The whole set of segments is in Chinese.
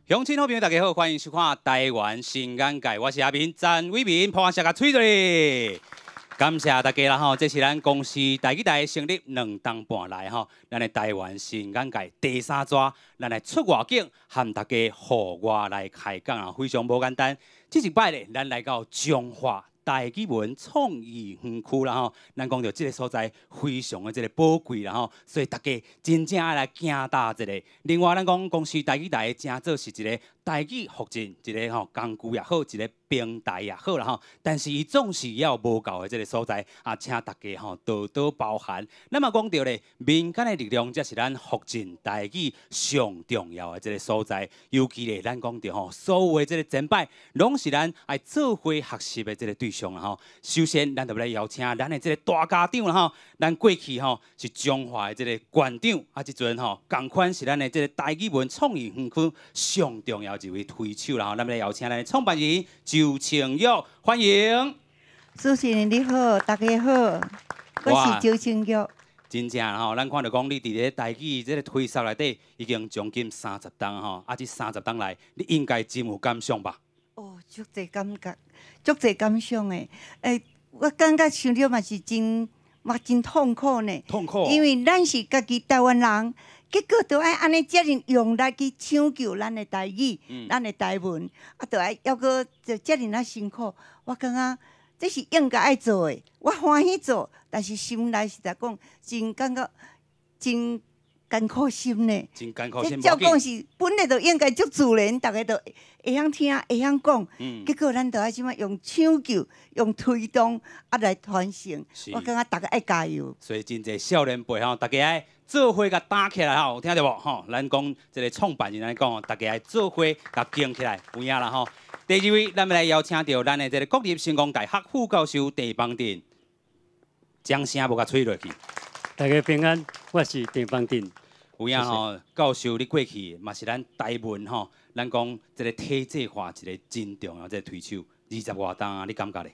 乡亲好朋友，大家好，欢迎收看《台湾新眼界》，我是阿明詹伟民，捧下个吹嘴。感谢大家啦吼，这是咱公司台语台成立2年半来吼，咱的台湾新眼界第3抓，咱来出外景，和大家户外来开讲啊，非常无简单。这一摆咧，咱来到彰化台语文创意园区啦吼，咱讲到这个所在非常的这个宝贵啦吼，所以大家真正爱来行大一个。另外，咱讲公司台语台真做是一个台语福建一个吼工具也好，一个平台也好啦吼，但是伊总是要有无够的这个所在啊，请大家吼多多包涵。那么讲到咧，民间的力量才是咱福建台语上重要的这个所在，尤其咧咱讲到吼，所有的这个前摆，拢是咱爱做伙学习的这个对象啦吼。首先，咱就来邀请咱的这个大家长啦吼，咱过去吼是彰化的这个馆长，啊，即阵吼共款是咱的这个台语文创意园区上重要一位推手啦吼，咱来邀请咱的创办人周清玉，欢迎。主持人你好，大家好，我是周清玉。真正吼，咱看到讲你伫咧台语这个推手内底已经将近30档吼，啊，这30档来，你应该真有感想吧？哦，足侪感觉，足侪感想的。我感觉想了嘛是真痛苦呢。痛苦。因为咱是家己台湾人，结果都爱安尼遮尔用力去抢救咱的台语、咱的台文，啊，都爱要搁就遮尔啊辛苦。我感觉这是应该爱做的，我欢喜做，但是心内实在讲，真感觉真艰苦心呢。真艰苦心。照讲是本来就应该足自然，大家都会晓听、会晓讲。结果咱都爱即摆用抢救、用推动啊来传承。我感觉大家爱加油。所以真侪少年辈吼，大家爱做伙甲打起来吼，有听到无吼？咱讲这个创办人来讲，大家爱做伙甲建起来，有影啦吼。第2位，咱们来邀请到咱的这个国立成功大学副教授陈邦定，掌声无甲吹落去。大家平安，我是陈邦定。有影吼，教授你过去嘛是咱台文吼，咱讲这个体制化一个真重要这个推手，20外档啊，你感觉咧？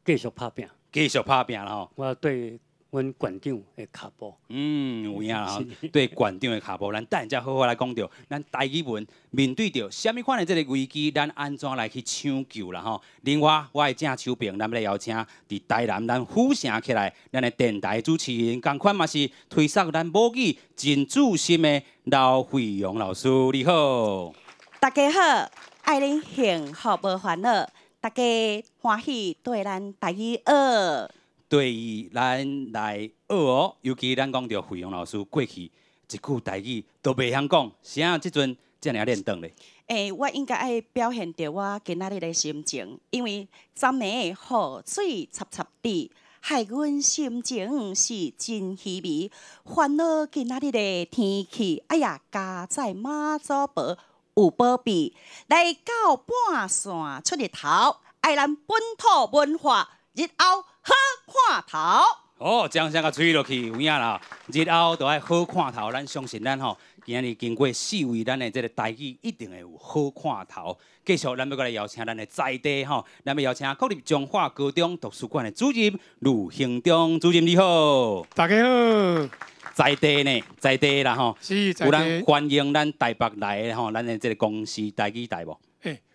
继续拍拼，继续拍拼啦吼。我对阮馆长的脚步，有影啦，对馆长的脚步，咱等下再好好来讲到，咱台语文面对着什么款的这个危机，咱安怎来去抢救啦吼。另外，我的正手边，咱们来邀请伫台南咱府城起来，咱的电台主持人，同款嘛是推送咱母语真主心的刘惠荣老师，你好。大家好，爱恁幸福无烦恼，大家欢喜对咱台语学。对于咱来学哦，尤其咱讲到惠荣老师过去一句台语都袂晓讲，啥即阵遮尔练转咧？我应该爱表现着我今仔日的心情，因为昨暝的雨水插插滴，害阮心情是真稀微。烦恼今仔日的天气，哎呀，家在妈祖婆有保庇，来到半线出日头，爱咱本土文化，日后好看头。哦，掌声甲吹落去，有影啦！日后都爱好看头，咱相信咱吼，今日经过4位，咱的这个台语一定会有好看头。继续，咱要过来邀请咱的在地吼，咱要邀请国立彰化高中图书馆的主任陆兴忠主任，你好。大家好。在地呢，在地啦吼，是在地。有人欢迎咱台北来的吼，咱的这个公司台语台无？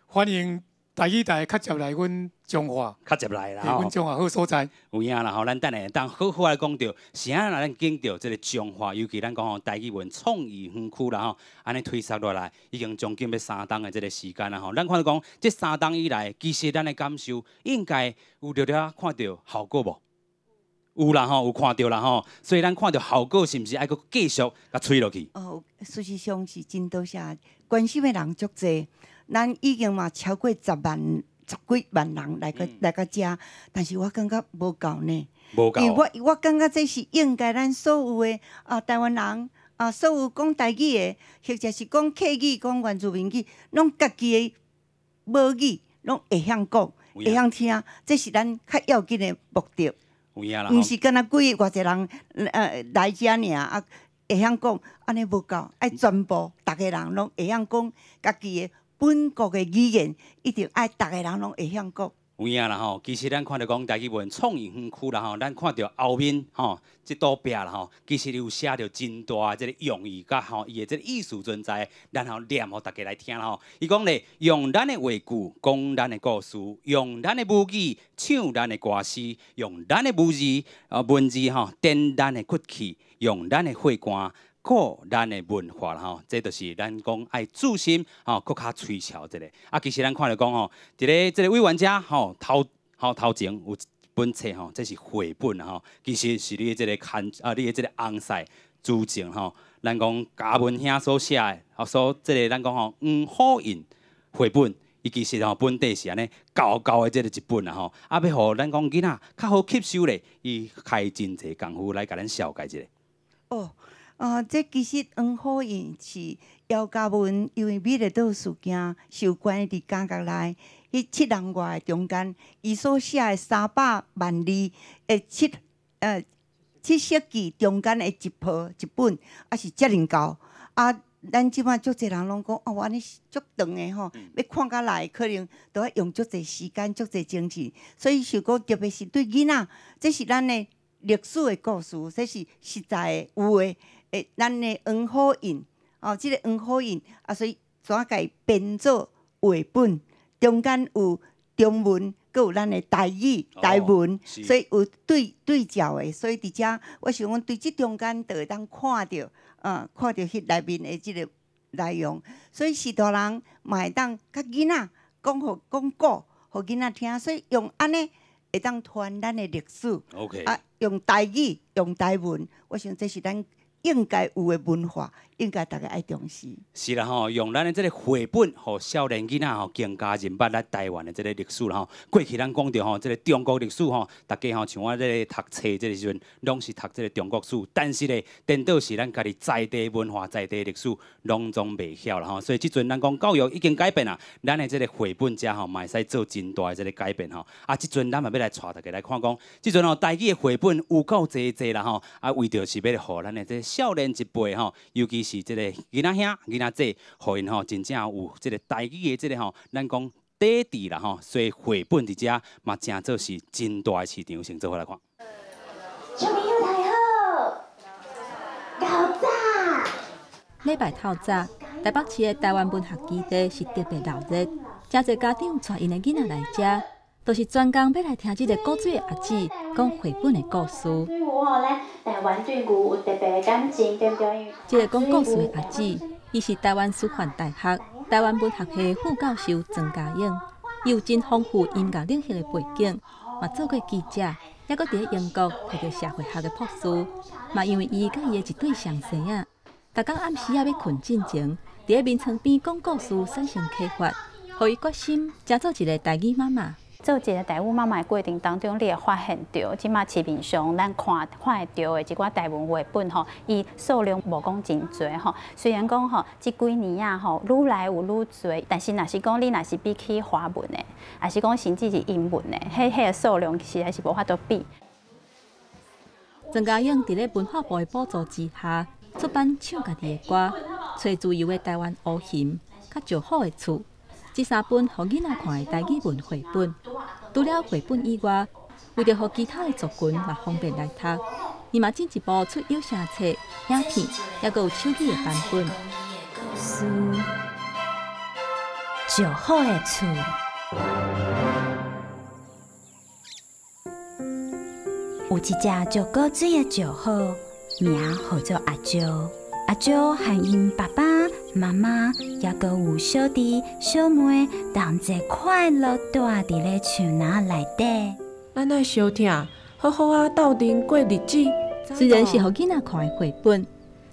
欢迎台语台较接来阮彰化，较接来啦吼，阮彰化好所在。有影啦吼，咱等下当好好来讲到，啥来咱见到这个彰化，尤其咱讲吼台语文创意园区啦吼，安尼推塞落来，已经将近要3档的这个时间啦吼。咱看到讲这3档以来，其实咱的感受应该有了看到效果无？有啦吼，有看到啦吼，所以咱看到效果是毋是爱搁继续甲吹落去？哦，事实上是真多谢，关心的人足侪，咱已经嘛超过10几万人来个遮，但是我感觉无够呢。无够。因为我感觉这是应该咱所有的台湾人所有讲台语的，或者是讲客语、讲原住民语，拢家己的母语，拢会晓讲，会晓听，这是咱较要紧的目的。有影啦，毋是干那几偌侪人来遮尔啊，会晓讲，安尼无够，爱全部逐个人拢会晓讲家己的本国的语言，一定爱逐个人拢会晓讲。有影啦吼，其实咱看到讲台语文创意园区啦吼，咱看到后面吼，即道壁啦吼，其实有写着真大的即个用意甲吼，伊的即个意思存在，然后念互大家来听啦吼。伊讲咧，用咱的话句讲咱的故事，用咱的母语唱咱的歌诗，用咱的文字吼点咱的骨气，用咱的血汗。顾咱的文化啦吼，这就是咱讲爱注心吼，搁较推敲一个。啊，其实咱看到讲吼，伫咧即个委员者吼头前有一本册吼，这是绘本啦吼，其实是你的即个你的即个红赛主证吼，咱讲嘉文兄所写的，所即个咱讲吼黄虎印绘本，伊其实吼本底是安尼厚厚的即个一本啦吼，啊要互咱讲囡仔较好吸收咧，伊开真济功夫来甲咱小解一下。哦。这其实黄虎印是姚嘉文，因为美丽岛事件受关伫监狱内，迄7人外中间，伊所写的300万字7世纪中间的一本，啊是遮尔厚。啊，咱即摆足侪人拢讲，我安尼足长的吼，要看甲来，可能都要用足侪时间、足侪精神。所以想讲，特别是对囡仔，这是咱的历史的故事，这是实在的有的。咱的黄虎印，即个黄虎印啊，所以怎甲伊编做画本，中间有中文，佮有咱的台语、台文，所以有对照的。所以伫遮，我想讲对即中间就会当看到，看到迄内面的即个内容。所以许大人嘛会当甲囡仔讲故，互囡仔听。所以用安尼会当传咱的历史。OK。啊，用台语、用台文，我想这是咱应该有的文化，应该大家爱重视。是啦吼，用咱的这个绘本，互少年囡仔吼更加认捌咱台湾的这个历史啦吼。过去咱讲到吼，这个中国历史吼，大家吼像我这个读册这个时阵，拢是读这个中国史，但是咧，颠倒是咱家己在地文化、在地历史，拢总袂晓啦吼。所以即阵咱讲教育已经改变啦，咱的这个绘本遮吼，嘛会使做真大的这个改变吼。啊，即阵咱嘛要来带大家来看讲，即阵吼台语的绘本有够济啦吼，啊为着是要互咱的这少年一辈吼，尤其是这个囡仔兄、囡仔姐，互因吼真正有这个台语的这个吼，咱讲底底啦吼，所以绘本伫遮嘛真做是真大的市场，先做伙来看。小朋友大好，搞早。礼拜透早，台北市的台湾文学基地是特别闹热，真侪家长带因的囡仔来遮，都是专工要来听这个古水的阿姊讲绘本的故事。台湾对牛有特别的感情，对不对？这个讲故事的阿姊，伊是台湾师范大学台湾文学系副教授曾嘉颖，伊有真丰富音乐领域的背景，嘛做过记者，还搁伫咧英国摕到社会学的博士，嘛因为伊甲伊的一对上生啊，逐工暗时要困进前，伫咧眠床边讲故事，产生启发，互伊决心成做一个台语妈妈。做一个台语妈妈的过程当中，你会发现到，即马市面上咱看会到的一寡台文绘本吼，伊数量无讲真侪吼。虽然讲吼，即几年啊吼，愈来有愈侪，但是若是讲你若是比起华文的，还是讲甚至是英文的，迄个数量其实还是无法度比。曾嘉颖伫咧文化部的补助之下，出版唱家己的歌，找自由的台湾乌琴，甲石虎的厝。这3本互囡仔看的台语文绘本，除了绘本以外，为着互其他的族群嘛方便来读，伊嘛进一步出有声册、影片，还佫有手机的版本。石虎的厝，有一只石古水的石虎，名叫做阿蕉。阿蕉和因爸爸、妈妈，也阁有小弟、小妹，同齐快乐住伫咧树林内底。咱爱相听，好好啊斗阵过日子。虽然是互囡仔看的绘本，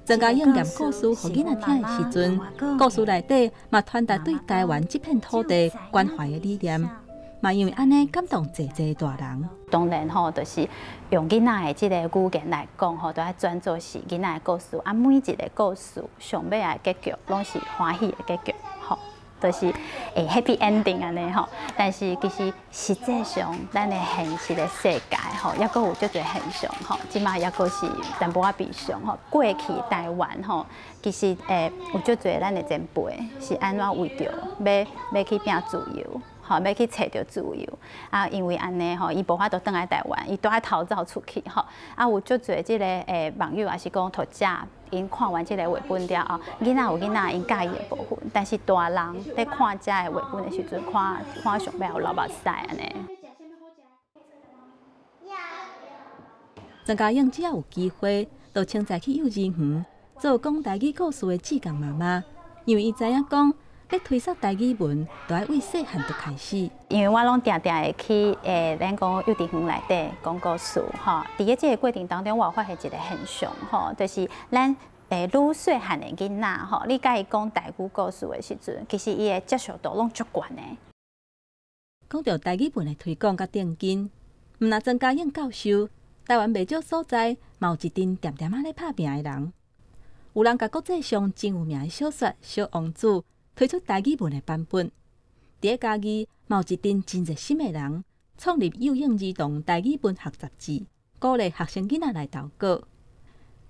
曾嘉颖念故事互囡仔听的时阵，故事内底嘛传达对台湾这片土地关怀的理念，嘛因为安尼感动侪大人。当然吼，就是用囡仔的即个语言来讲吼，都要专做是囡仔的故事。啊，每一个故事上尾的结局拢是欢喜的结局，吼，就是happy ending 安尼吼。但是其实实际上，咱的现实的世界吼，抑阁有足侪现象吼，即马抑阁是淡薄仔悲伤吼。过去台湾吼，其实有足侪咱的前辈是安怎为着要去拼自由。吼，要去找到自由啊，因为安尼吼，伊无法度倒来台湾，伊都爱逃走出去吼。啊，有足侪即个网友也是讲读者，因看完即个绘本了后，囡仔有囡仔因介意的部分，但是大人在看遮个绘本的时阵，看上尾有流目屎安尼。曾家英只要有机会，就请在去幼儿园做讲台语故事的志工妈妈，因为伊知影讲，要推广台语文，就要为细汉就开始。因为我拢定定会去咱讲幼稚园内底讲故事吼。伫个即个过程当中，我有发现一个现象吼，就是咱愈细汉的囡仔吼，你甲伊讲台语故事的时阵，其实伊的接受度拢足悬的。讲到台语文的推广甲定根，毋若曾家英教授。台湾袂少所在，嘛有一阵点点仔咧拍拼的人。有人甲国际上真有名的小说《小王子》推出台语文的版本。伫个家己，嘛有一阵真热心的人创立幼婴儿童台语文学杂志，鼓励学生囡仔来投稿。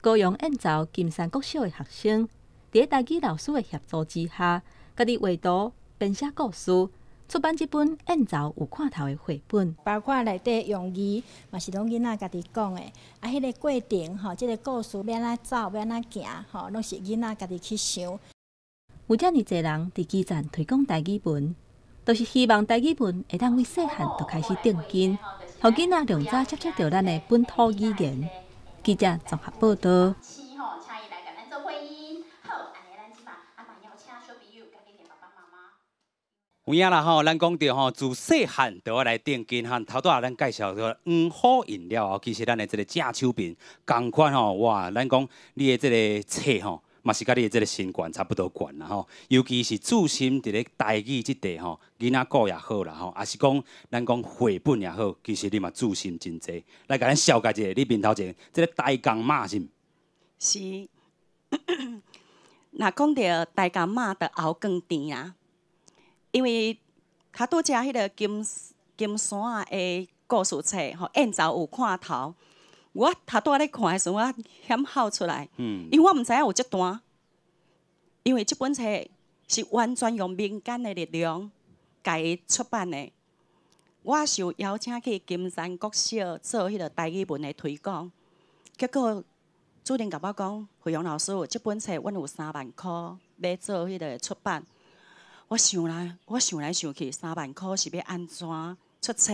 高雄燕巢金山国小的学生，伫个台语老师的协助之下，家己画图、编写故事。出版这本燕巢有看头的绘本，包括内底用语嘛是拢囡仔家己讲的，啊，迄个过程吼，即个故事要安怎走，要安怎行，吼，拢是囡仔家己去想。有遮尔侪人伫基站推广台语文，都是希望台语文会当为细汉就开始定根，互囡仔量早接触到咱的本土语言。记者综合报道。有影啦吼，咱讲到吼，自细汉就要来定根哈。头拄仔咱介绍个好饮料哦，其实咱的这个正手边同款吼，哇，咱讲你的这个册吼，嘛是甲你的这个身高差不多悬啦吼。尤其是注心伫咧台语即块吼，囡仔顾也好啦吼，也是讲咱讲绘本也好，其实你嘛注心真济。来甲咱小解一下，你面头前这个台江妈是？是。若讲到台江妈，就熬更甜啊。因为他拄只迄个金山啊的故事册，吼，燕巢有看头。我头拄咧看的时候，我险哭出来。因为我毋知影有这段，因为这本册是完全用民间的力量家出版的。我是有邀请去金山国小做迄个台语文的推广，结果主任甲我讲，惠阳老师，这本册阮有3万块要做迄个出版。我想来想去，3万块是要安怎出册？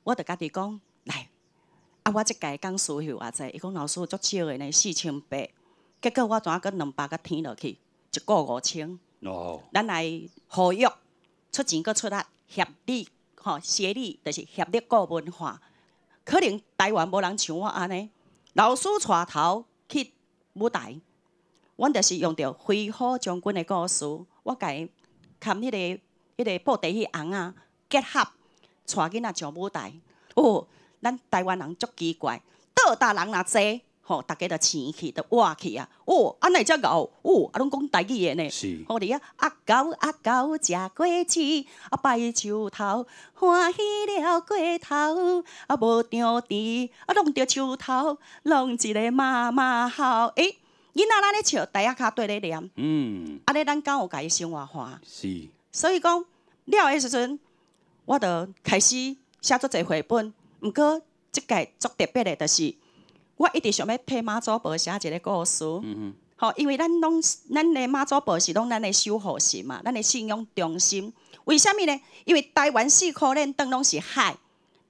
我就家己讲来，啊，我即届讲需要偌济？伊讲老师足少的呢，4800。结果我怎啊搁200甲添落去，一个5000。哦。咱来合约出钱，搁出力协力，吼协力就是协力顾文化。可能台湾无人像我安尼，老师带头去舞台，阮就是用着飞虎将军的故事。我甲伊含迄个布袋戏红啊，结合带囡仔上舞台。哦，咱台湾人足奇怪，倒搭人若济，吼，大家就生去，就活去啊。哦，安尼才牛，哦，啊，拢讲台语的呢。是。好哩啊，阿狗食果子，啊拜树头，欢喜了过头，啊无张甜，啊弄着树头，弄一个妈妈好。囡仔咱咧笑，台仔骹对咧念，安尼咱敢有家己生活化？是。所以讲了的时阵，我就开始写足侪绘本。毋过即届足特别的，就是我一直想要替妈祖婆写一个故事。吼，因为咱的妈祖婆是拢咱的守护神嘛，咱的信仰中心。为虾米呢？因为台湾4颗链灯拢是海，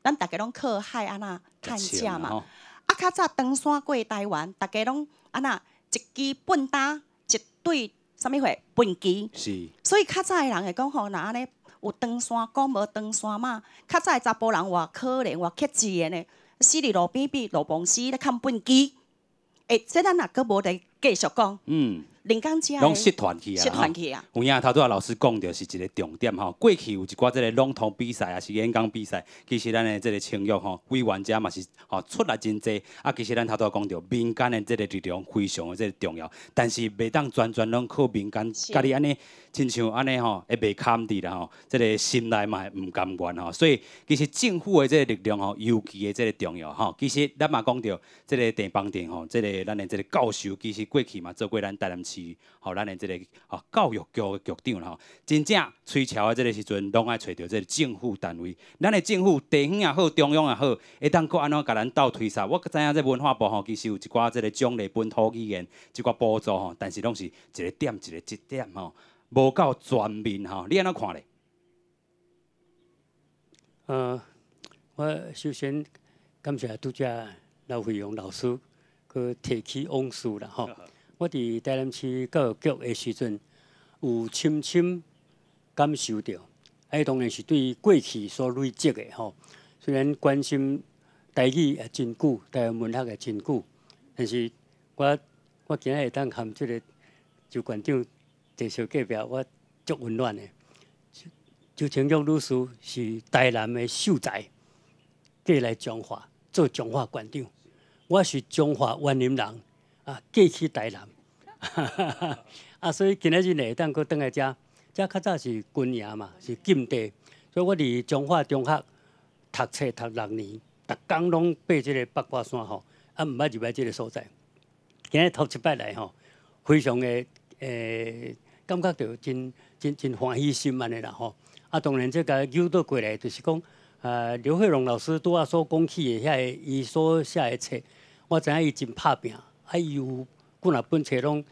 咱大家拢靠海安那探食嘛。啊，较早登山过台湾，大家拢安那。一支笨担，一对啥物货笨机，是。所以较早的人会讲吼，若安尼有登山讲无登山嘛。较早的查甫人偌可怜偌克制的呢，死伫路边边路旁死咧看笨机。这咱若阁无得继续讲。人工遮拢失传去啊！失传去啊！有影头拄仔老师讲着是一个重点吼。过去有一寡即个朗读比赛啊，是演讲比赛，其实咱的即个青育吼，委员者嘛是吼出力真济。啊，其实咱头拄仔讲着民间的即个力量非常的即个重要，但是袂当全拢靠民间，家己安尼亲像安尼吼，会袂堪伫啦吼，即个心内嘛毋甘愿吼。所以其实政府的即个力量吼，尤其的即个重要吼。其实咱嘛讲着即个地方店吼，即个咱的即个教授，其实过去嘛做过咱台南市市吼，咱的这个教育局的局长吼，真正吹潮的这个时阵，拢爱找到这个政府单位。咱的政府地方也好，中央也好，会当搁安怎甲咱斗推捒。我知影这文化部吼，其实有一寡这个奖励本土语言一寡补助吼，但是拢是一个点一个节点吼，无够全面吼。你安怎看咧？我首先感谢拄只刘惠荣老师去提起往事啦吼。我伫台南市教育局的时阵，有深深感受到，当然是对过去所累积的吼。虽然关心台语也真久，台湾文学也真久，但是我今日会当含这个周馆长介绍隔壁，我足温暖的。周清玉女士是台南的秀才，过来彰化做彰化馆长。我是彰化湾林人，过去台南，所以今仔日会当搁倒来遮，遮较早是军营嘛，是禁地，所以我伫彰化中学读册读6年，逐工拢爬即个八卦山吼，毋捌入来即个所在。今日头一摆来吼，非常的感觉到真欢喜心安尼啦吼。当然，这个诱导过来，就是讲，刘惠荣老师拄仔所讲起的遐伊所写的册，我知影伊真拍拼，伊有几若本册拢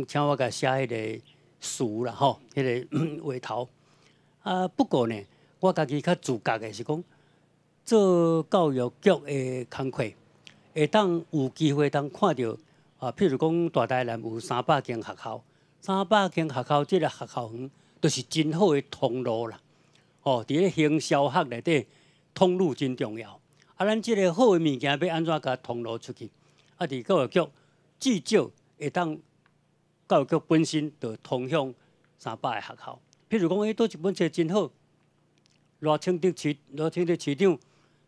请我甲写迄个词啦吼，迄个话头。不过呢，我家己较自觉的是讲，做教育局的工作，会当有机会当看到譬如讲大台南有300间学校，300间学校，即个学校园。就是真好的通路啦，伫咧行销学内底，通路真重要。咱即个好的物件要安怎甲通路出去？伫教育局至少会当教育局本身就通向300个学校。譬如讲，倒一本册真好，罗清德市长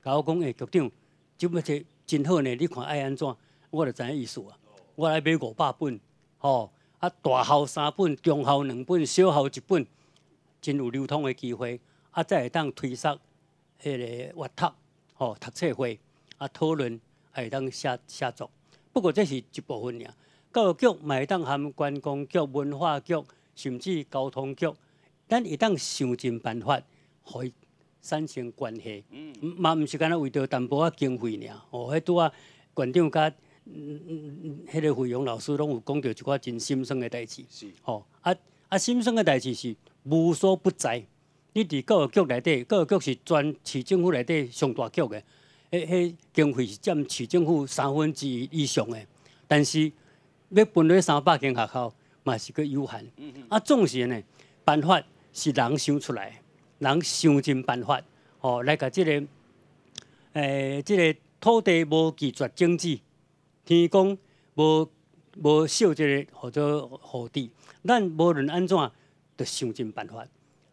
甲我讲，局长，这本册真好呢，你看爱安怎？我就知影意思啊。我来买500本，大校3本，中校2本，小校1本，真有流通的机会。再会当推设迄个阅读，读册会，讨论，会当写作。不过这是一部分尔。教育局嘛会当含观光局、文化局，甚至交通局，咱会当想尽办法，互伊产生关系。嘛毋是干那为着淡薄仔经费尔。迄拄仔馆长甲。迄个惠荣老师拢有讲到一寡真心酸的代志，心酸的代志是无所不在。你伫教育局内底，教育局是全市政府内底上大局的，迄经费是占市政府1/3以上的。但是要分咧300间学校，嘛是个有限。总是呢，办法是人想出来，人想尽办法，来甲即个土地无拒绝政治。天公无设即个或者护地，咱无论安怎，就想尽办法。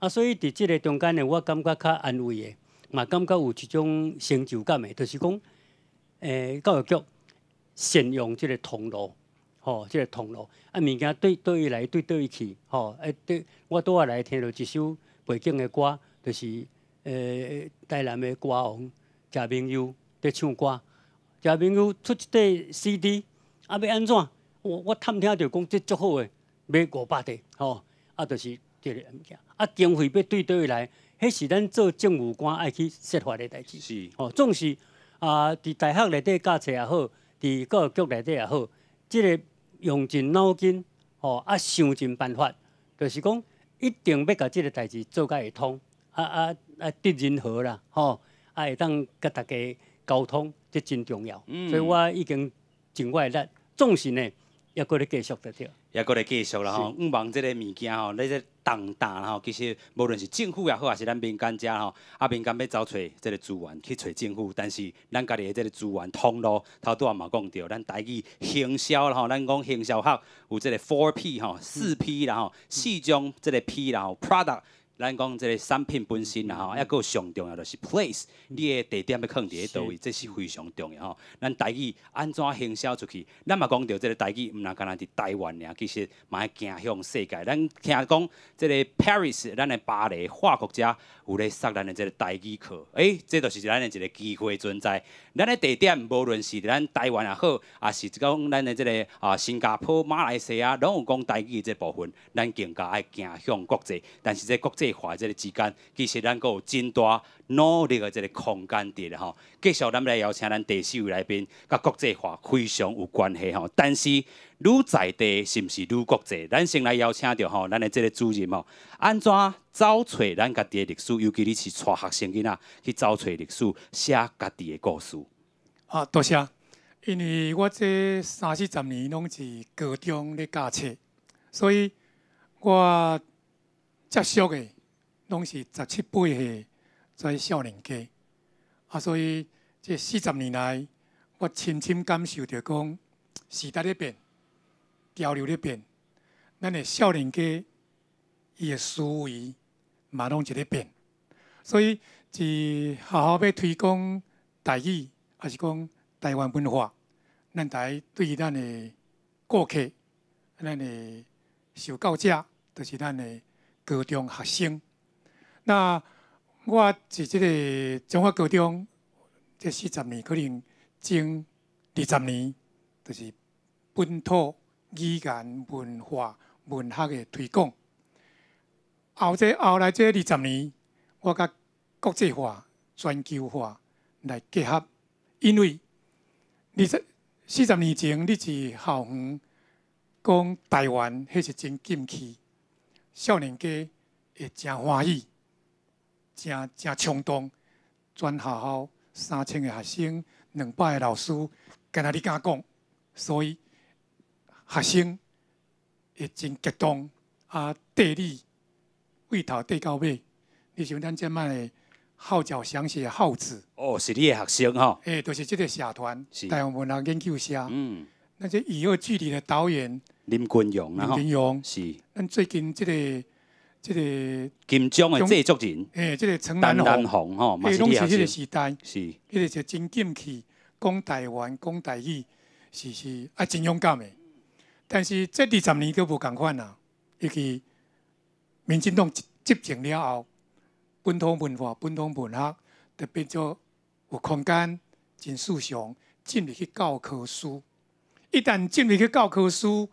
所以伫即个中间呢，我感觉较安慰的，嘛感觉有一种成就感的，就是讲，教育局善用即个通路，即个通路，物件对伊来，对伊去，对我拄仔来听到一首背景的歌，就是台南的歌王谢明佑在唱歌。谢明佑出一块 CD， 要安怎？我探听着讲，这足好诶，买500块，就是这个物件。经费要对伊来，迄是咱做政务官爱去设法的代志。是，总是伫大学内底教册也好，伫教育局内底也好，即个用尽脑筋，想尽办法，就是讲一定要甲即个代志做甲会通，得人和啦，会当甲大家沟通。这真重要，所以我已经尽我的力，总是呢，也搁咧继续得着，也搁咧继续啦吼。毋忘即个物件吼，你这重担吼，其实无论是政府也好，还是咱民间遮吼，民间要找找即个资源去找政府，但是咱家己的即个资源通路，头拄仔嘛讲到，咱台语行销啦吼，咱讲行销学有即个4P 吼，4P 啦吼，4种即个 P 啦吼 ，product。咱讲这个产品本身啦吼，还佫上重要就是 place， 你的地点要放伫咧倒位，这是非常重要吼。咱台语安怎行销出去？咱嘛讲到这个台语，毋若干那伫台湾尔，其实嘛要行向世界。咱听讲这个 Paris， 咱的巴黎法国遮有咧塞咱的这个台语课，这就是咱的一个机会存在。咱的地点无论是咱台湾也好，也是讲咱的这个新加坡、马来西亚，拢有讲台语这部分，咱更加爱行向国际。但是这国际化这个之间，其实咱阁有真大努力的这个空间伫咧吼。继续，咱来邀请咱第四位来宾，甲国际化非常有关系吼。但是愈在地是毋是愈国际？咱先来邀请到吼，咱的这个主任吼，安怎找找咱家己的历史？尤其你是带学生囡仔去找找历史，写家己的故事。多谢。因为我这30-40年拢是高中咧教册，所以我接触的拢是17、18岁在少年家，所以这40年来，我深深感受到讲时代咧变，潮流咧变，咱的少年家伊的思维嘛拢一咧变，所以是好好要推广台语，还是讲台湾文化，咱台对咱的顾客、咱的受教者，就是咱的高中学生。那我是这个中华高中，这40年可能前20年，就是本土语言、文化、文学的推广。后来这20年，我甲国际化、全球化来结合，因为40年前，你是校园讲台湾，迄是真禁区，少年家会真欢喜，真冲动。全校校3000个学生，200个老师，敢若你敢讲，所以学生会真激动。地理为头缀到尾，你像咱即摆的号角响起的号子。是你的学生吼？就是这个社团，台湾文学研究社。那这以后距离的导演林君勇，林君勇是。咱最近这个金钟的制作人，这个陈南红吼，嘛是拢你学生。是迄个时代，是。迄个是真禁气，讲台湾、讲台语，是真勇敢的。但是这20年佫无共款啦，尤其民进党执政了后，本土文化、本土文学就变做有空间，真思想进入去教科书。一旦进入去教科书，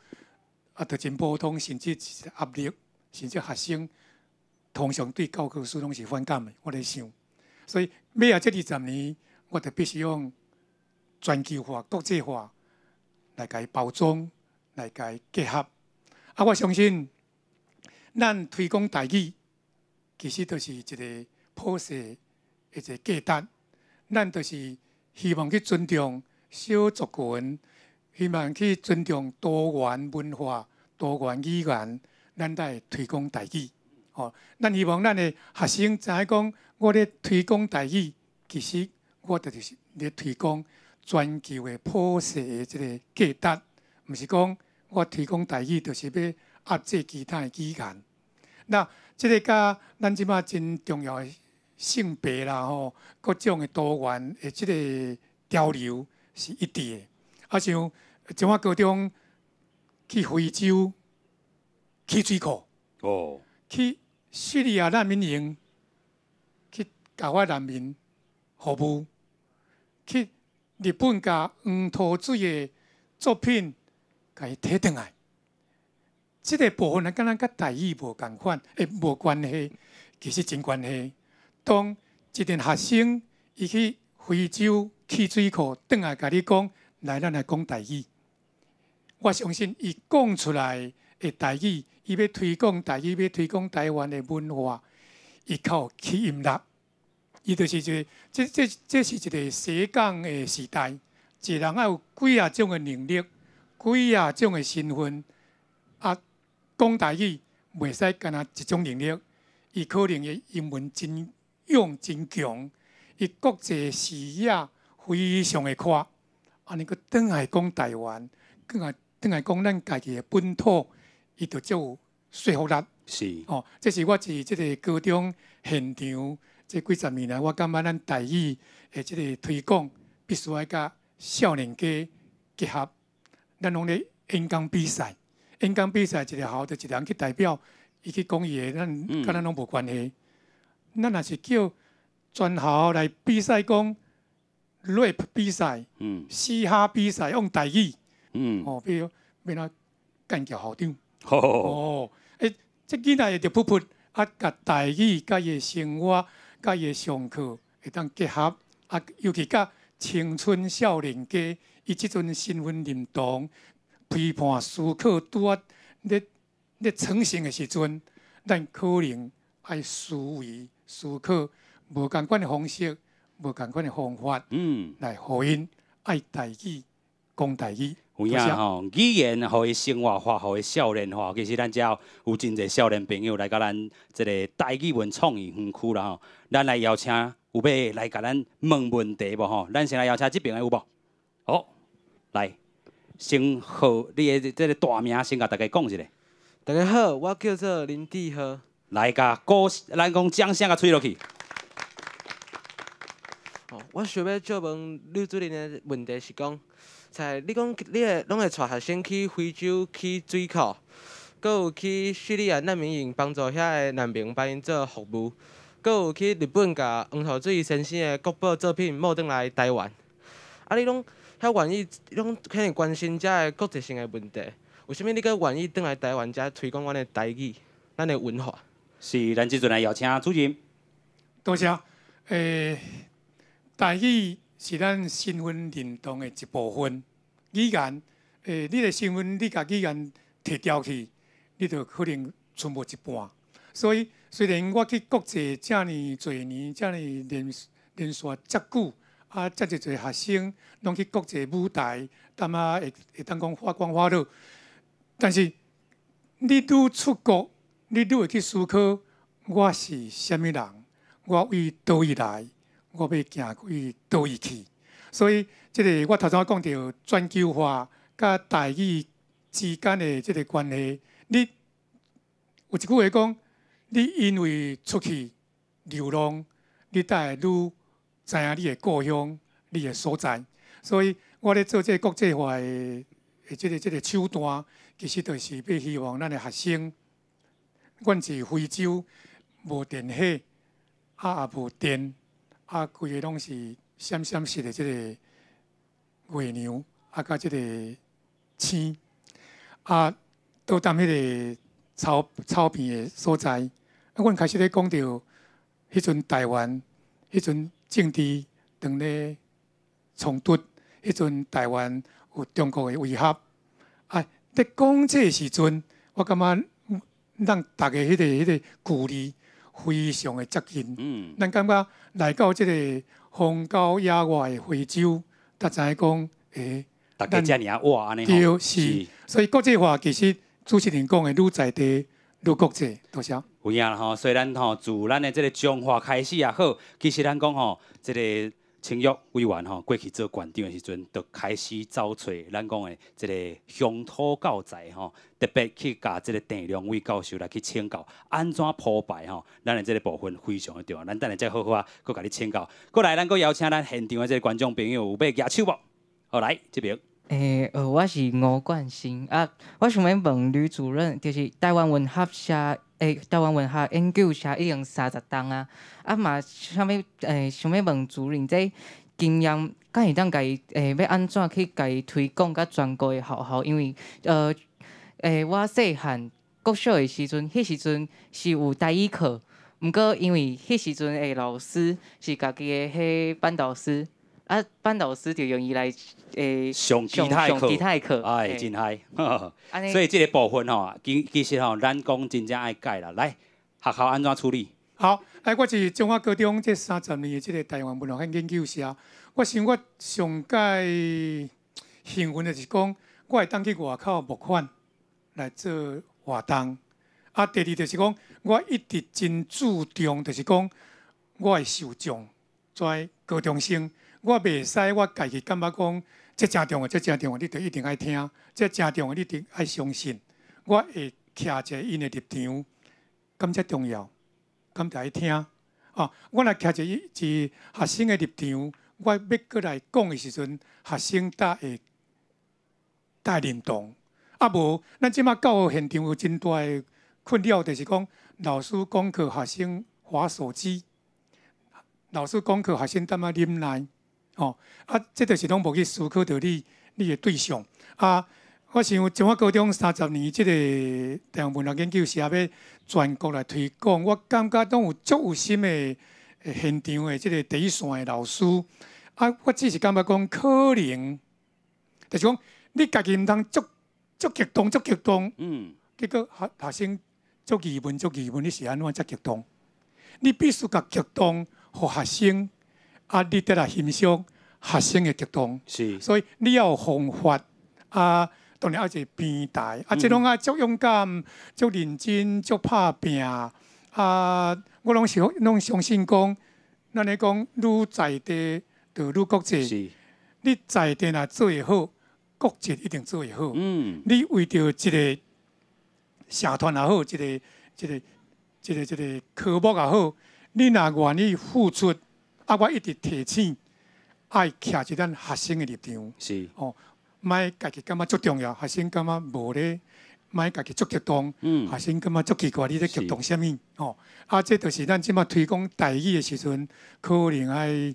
就真普通，甚至是压力，甚至学生通常对教科书拢是反感的。我咧想，所以尾这20年，我就必须用全球化、国际化来甲伊包装，来甲伊结合。我相信，咱推广台语，其实就是一个普世的一个价值。咱就是希望去尊重少族群，希望去尊重多元文化、多元语言，咱来推广台语。咱希望咱的学生知影讲，我咧推广台语，其实我就是咧推广全球的普世的这个价值，毋是讲我推广台语就是要压制其他的语言。那这个甲咱即马真重要的性别啦各种的多元的这个潮流是一致的。像中华高中去非洲起水库，去叙利亚难民营去甲我难民服务，去日本甲黄土水的作品甲伊摕转来。这个部分敢若甲台语无共款，无关系，其实真关系。当一群学生伊去非洲起水库，转来甲你讲，来咱来讲台语。我相信伊讲出来的台语，伊要推广台语，要推广台湾的文化，伊靠起音乐。伊就是这是一个写讲的时代，一个人要有几啊种的能力，几啊种的身份。讲台语袂使干那一种能力，伊可能的英文真勇真强，伊国际视野非常的宽。安尼，佮转来讲台湾，转来讲咱家己的本土，伊就足有说服力。是。哦，这是我伫即个高中现场，这几十年来，我感觉咱台语的即个推广，必须要甲少年家结合。咱拢咧演讲比赛，演讲比赛一个校就一人去代表，伊去讲伊的，甲咱拢无关系。咱若是叫全校来比赛讲 rap 比赛、嘻哈比赛用台语，哦，比如变啊干叫校长。哦，这囡仔会着噗噗啊，甲台语、甲伊的生活、甲伊的上课会当结合，啊，尤其甲青春少年家，伊即阵身份认同、批判思考拄啊咧成型的时阵，咱可能爱思维、思考无共款的方式、无共款的方法，来互因爱台语、讲台语。有影吼，语言互伊生活化，互伊少年化。其实咱遮有真侪少年朋友来甲咱即个台语文创意园区啦吼，咱来邀请有要来甲咱问问题无吼？咱先来邀请这边的有无？好，来，先号你的这个大名先甲大家讲一下。大家好，我叫做林志豪。来甲鼓，咱讲掌声甲吹落去。我想要借问刘主任的问题是讲。你讲你会拢会带学生去非洲去水库，阁有去叙利亚难民营帮助遐个难民帮因做服务，阁有去日本甲黄河水先生的国宝作品摸转来台湾。啊，你拢遐愿意，拢可能关心遮个国际性的问题，为虾米你阁愿意转来台湾遮推广阮的台语、咱的文化？是，咱即阵来邀请主任。多谢。台语是咱身份认同的一部分。语言，你的身份，你甲语言摕掉去，你就可能剩无一半。所以，虽然我去国际遮尼多年，遮尼连续遮久，啊，遮一侪学生拢去国际舞台，会当讲发光发热。但是，你愈出国，你愈会去思考，我是虾米人，我为倒位来。我要行去倒位去，所以即个我头先讲到全球化甲台语之间的即个关系，你有一句话讲，你因为出去流浪，你才会愈知影你的故乡、你的所在。所以我咧做这国际化的即个手段，其实就是要希望咱的学生，阮是非洲无电火，也无电。啊，规个拢是闪闪烁的即个月亮，啊，甲即个星，啊，倒踮迄个草片的所在。啊，阮开始咧讲到迄阵台湾，迄阵政治当咧冲突，迄阵台湾有中国的威胁。啊，在讲这时阵，我感觉咱大家迄个距离。非常的接近，咱感觉来到这个荒郊野外的非洲，才知影讲，大家遮尔哇安尼对，是，所以国际化其实主持人讲的愈在地愈国际，多谢。有影吼，所以咱吼自咱的这个中华开始也好，其实咱讲吼，这个青玉委员吼过去做馆长的时阵，就开始找找咱讲的这个乡土教材吼，特别去甲这个郑良伟教授来去请教，安怎铺排吼，咱的这个部分非常的重要。咱等下再好好啊，佮甲你请教。过来，咱佮邀请咱现场的这个观众朋友有要举手无？好，来这边。我是吴冠新啊，我想要问吕主任，就是台湾文学社。台湾文学研究社已经30档啊，啊嘛想要问主任，这经验敢会当家己要安怎去家己推广甲全国的学校？因为我细汉国小的时阵，迄时阵是有台语课，毋过因为迄时阵的老师是家己的迄班导师。啊，班导师就用伊来上其他课，哎，真嗨！所以这个部分吼，其实吼，咱讲真正爱改啦。来，学校安怎处理？好，来，我是中华高中这30年的这个台湾文学研究社。我想我上届幸运的是讲，我会当去外口募款来做活动。啊，第二就是讲，我一直真注重，就是讲我的受众在高中生。我袂使，我家己感觉讲，这真重要，这真重要，你着一定爱听；这真重要，你一定爱相信。我会徛一个因的立场，敢遮重要，敢就爱听。哦，我若徛一学生的立场，我要过来讲的时阵，学生会认同。啊无，咱即马教学现场有真大的困扰，就是讲老师讲课，学生滑手机；老师讲课，学生踮啊啉奶。哦，啊，这就是拢无去思考到你的对象。啊，我想中华高中30年，即个台湾文学研究社要全国来推广，我感觉拢有足有心的现场的即个第一线的老师。啊，我只是感觉讲可能，就是讲你家己毋通足激动，结果学生足疑问，你是安怎遮激动？你必须甲激动，互学生。啊，你得来欣赏学生的激动，是，所以你要有方法啊，当然要一个平台啊，这拢啊足勇敢、足认真、足拍拼啊！我拢相信讲，咱咧讲愈在地就愈国际。你在地若做会好，国际一定做会好。你为着一个社团也好，一个科目也好，你若愿意付出。啊！我一直提醒，爱徛伫咱学生的立场。是哦，莫家己感觉足重要，学生感觉无咧，莫家己足激动。学生感觉足奇怪，你咧激动啥物？哦，啊，这就是咱即马推广台语的时阵，可能爱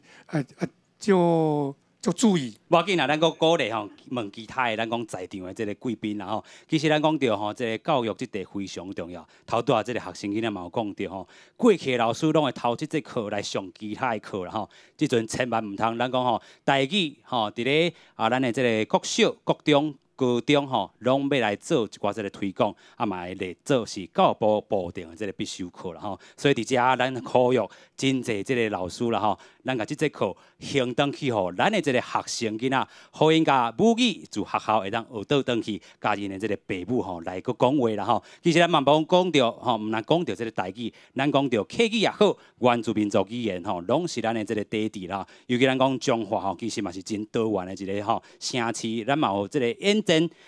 足注意。无要紧啦，咱个鼓励吼，问其他的咱讲在场的即个贵宾啦吼。其实咱讲到吼，即个教育即块非常重要。头拄啊，即个学生囡仔嘛有讲到吼，过去的老师拢会偷即节课来上其他的课啦吼。即阵千万毋通，咱讲吼，台语吼，伫咧咱的即个国小、国中。高中吼，拢要来做一寡即个推广，啊嘛会来做是教育部部定的即个必修课啦吼。所以伫遮咱呼吁真侪即个老师啦吼，咱甲即节课行转去吼，咱的即个学生囡仔，互因甲母语自学校会当学倒转去，家己的即个父母吼来去讲话啦吼。其实咱嘛无讲到吼，毋但讲到即个台语，咱讲到客语也好，原住民族语言吼，拢是咱的即个底地啦。尤其咱讲中华吼，其实嘛是真多元的一个吼城市，咱嘛有即个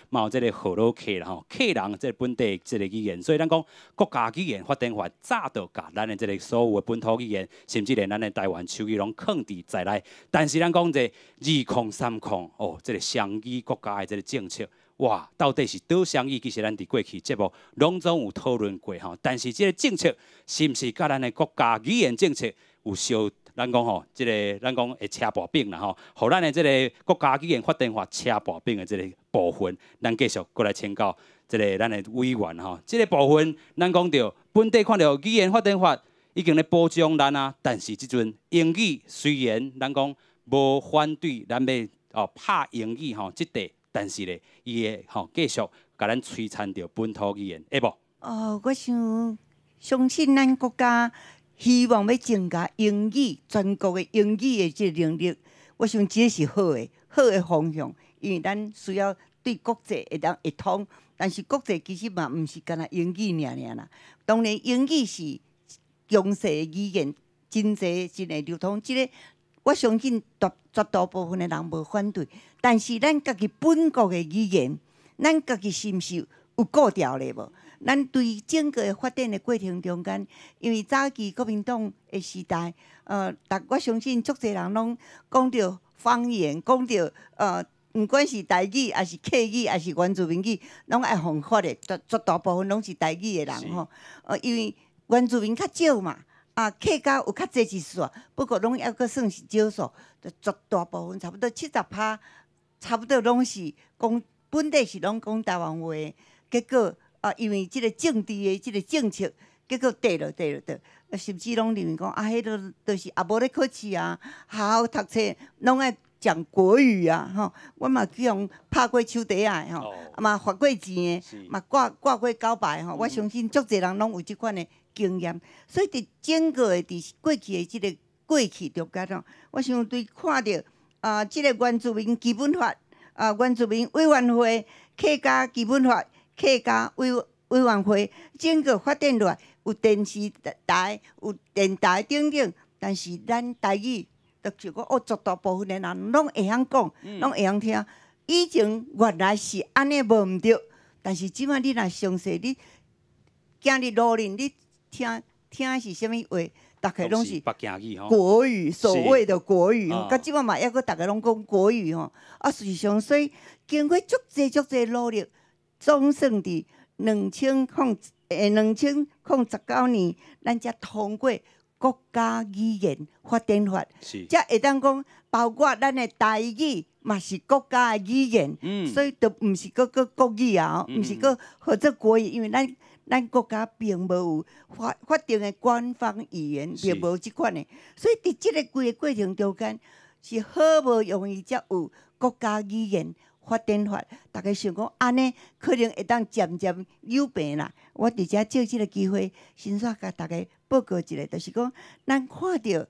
嘛有即个河洛客啦吼，客人即个本地即个语言，所以咱讲国家语言发展法早就甲咱的即个所有的本土语言，甚至连咱的台湾手语拢放伫在内。但是咱讲这2030哦，即个双语国家的即个政策，哇，到底是倒双语？其实咱伫过去节目拢总有讨论过吼。但是即个政策是毋是甲咱的国家语言政策有相？咱讲吼，即个咱讲会车薄饼啦吼，互咱的即个国家语言发展法车薄饼的即个部分，咱继续过来请教即个咱的委员吼。即个部分，咱讲到本地看到语言发展法已经咧保障咱啊，但是即阵英语虽然咱讲无反对，咱要拍英语吼即块，但是咧伊会吼继续甲咱摧残掉本土语言，会无？我相信咱国家。希望要增加英语全国的英语的即个能力，我想这是好的方向，因为咱需要对国际会通，但是国际其实嘛毋是干那英语尔啦。当然，英语是强势的语言，真会流通。即个我相信绝大部分的人无反对，但是咱家己本国的语言，咱家己是毋是有顾调咧无？咱对整个发展的过程中间，因为早期国民党的时代，我相信足侪人拢讲到方言，讲到毋管是台语，还是客语，还是原住民语，拢爱方法的，绝大部分拢是台语的人吼。因为原住民较少嘛，客家有较侪一数，不过拢还阁算是少数，绝大部分差不多70%，差不多拢是讲本地是拢讲台湾话，结果。因为即个政治的即个政策，结果跌落，甚至拢认为讲迄都是也无咧考试啊，学校读册拢爱讲国语啊，吼，我嘛去用拍过手底啊，吼，嘛罚过钱的，嘛挂过交牌吼，我相信足侪人拢有即款的经验，所以伫整个的伫过去的即个过去中间吼，我想对看到即个原住民基本法，原住民委员会、客家基本法。客家委员会整个发展落来，有电视台、有电台等等，但是咱台语，就是讲绝大部分的人拢会晓讲，拢会晓听。以前原来是安尼无毋对，但是即摆你若详细，你今日努力，你听的是啥物话，大概拢是北京语吼，国语，所谓的国语哦吼。到即摆嘛，抑搁大家拢讲国语吼。啊，事实上，所以经过足济努力，总算伫2019年，咱才通过国家语言发展法，才会当讲，包括咱的台语嘛是国家的语言，所以都毋是个国语啊，毋是个或者国语，因为咱国家并无有法定的官方语言，并无即款的，所以伫即个规个过程中间是好无容易才有国家语言发展法。大家想讲安尼，可能会当渐渐有病啦。我伫遮借即个机会，先煞甲大家报告一下，就是讲咱看到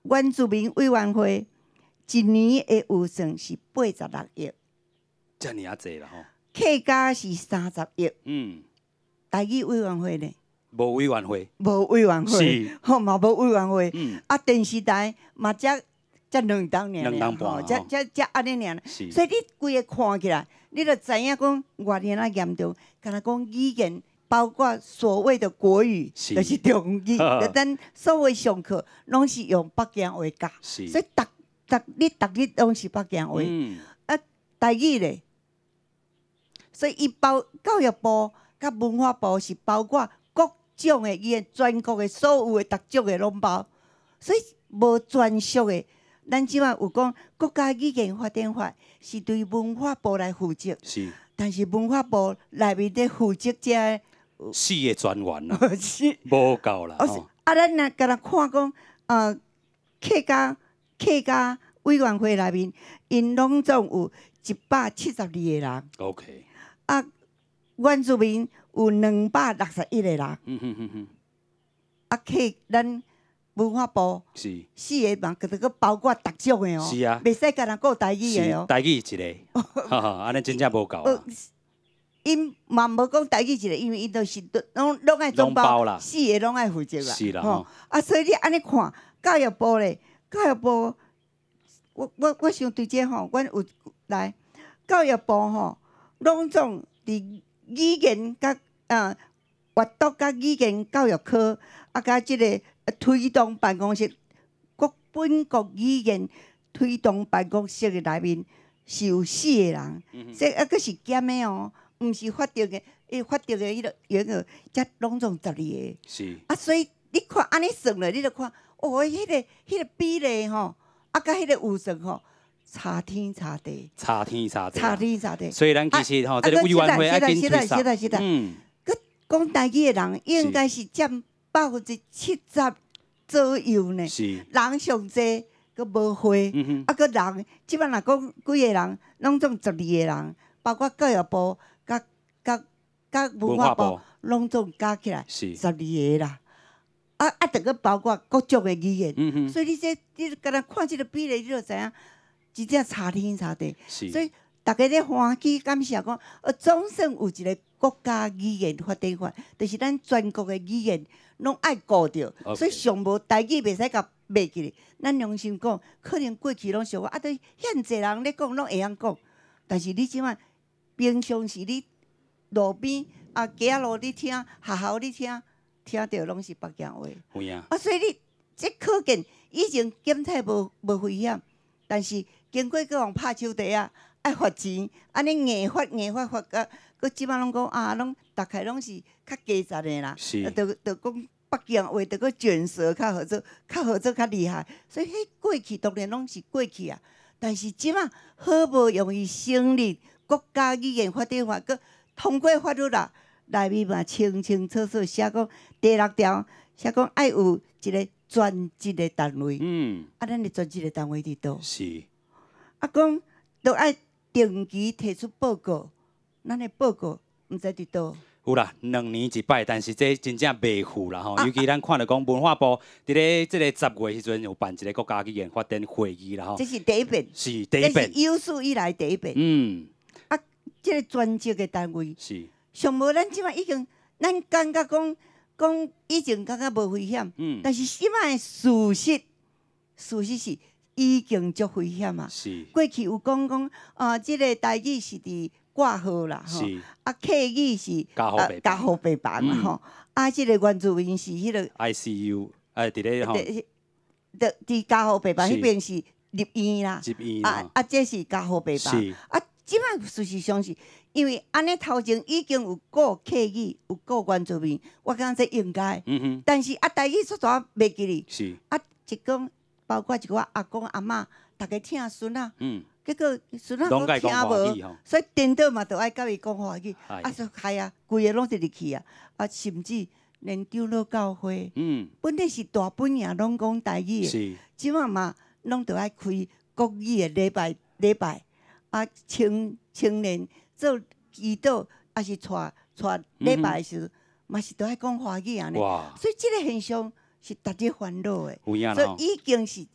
原住民委员会一年的预算是86亿，遮尔啊济啦吼。客家是30亿，台语委员会呢？无委员会，无委员会，吼嘛无委员会。啊，电视台嘛才2档尔，吼，才安尼尔。所以你规个看起来，你就知影讲偌尔啊严重。敢若讲语言，包括所谓的国语，就是中语。咱所谓上课拢是用北京话教，所以你逐日拢是北京话。啊，台语咧。所以，教育部甲文化部是包括各种的语言，全国的所有的逐种的拢包，所以无专属的。咱即摆有讲国家语言发展法是对文化部来负责，但是文化部内面的负责者4个专员啦，无够啦。啊，咱若敢若看讲，客家委员会内面，因拢总有172个人。OK。啊，原住民有261个人。啊，咱文化部是4个嘛，搿个包括逐种的哦。是啊。袂使干那顾台语的哦。台语一个，安尼真正无够。因嘛无讲台语一个，因为因都是拢爱总包啦，4个拢爱负责啦。是啦。吼。啊，所以你安尼看，教育部咧，教育部，我想对这吼，阮有来教育部吼。拢总伫语言甲阅读甲语言教育科啊，甲即个推动办公室，本国语言推动办公室的内面是有4个人，所以佫是减的哦，毋是法定的，法定的迄个员额才拢总12个。是。啊，所以你看安尼算咧，你就看哦，迄个比例吼，啊，甲迄个预算吼。差天差地，差天差地，差天差地。所以咱其实吼，这个委员会爱紧推上。佮讲台语的人应该是占70%左右呢。是。人上济，佮无会，啊，佮人，即摆若讲几个人，拢总12个人，包括教育部、甲文化部，拢总加起来12个啦。啊，着佮包括各种的语言。所以你敢若看即个比例，你就知影。真正差天差地，所以大家咧欢喜感谢讲，总算有一个国家语言发展法，就是咱全国的语言拢爱顾着，所以上无台语袂使甲卖起哩。咱良心讲，可能过去拢想讲，对遐济人咧讲拢会晓讲，但是你即摆平常时你路边街路你听，学校你听着拢是北京话。有啊。所以你这可见以前检测无危险，但是。经过各种拍手地啊，爱罚钱，安尼硬罚到，佮即摆拢讲拢大概拢是较加杂的啦。是。就讲北京话，就佮卷舌较合作较厉害，所以迄过去当然拢是过去啊。但是即摆好无容易成立国家语言发展法，佮通过法律啦，内面嘛清清楚楚写讲第6条，写讲爱有一个专职的单位。咱的专职的单位伫倒？是。啊，讲都爱定期提出报告，咱的报告毋知伫倒。有啦，2年一摆，但是这真正袂赴啦吼。尤其咱看到讲文化部伫咧即个10月时阵有办一个国家语言发展会议啦吼。这是第一遍。是第一遍。这是有史以来第一遍。啊，即个专职的单位。是。上无咱即摆已经，咱感觉讲以前感觉无危险。但是即摆事实是。已经足危险啊！是过去有讲即个台语是伫挂号啦，吼是，啊客语是加护病房嘛，吼，啊，即个原住民是迄个 ICU， 伫咧吼，伫加护病房迄边是入院啦，入院这是加护病房，啊，即摆事实上是。因为安尼头前已经有顾客语，有顾原住民，我感觉这应该。但是台语煞煞袂记哩。是。一讲包括一个阿公阿嬷，大家听孙仔。结果孙仔都听无，所以颠倒嘛，就爱甲伊讲华语。说系啊，规个拢是入去啊。甚至连长老教会，本来是大本营拢讲台语的，即马嘛拢着爱开国语的礼拜，青年。做祈祷，还是带礼拜的时候，嘛是都爱讲华语安尼，所以这个现象是大家烦恼的，所以已经是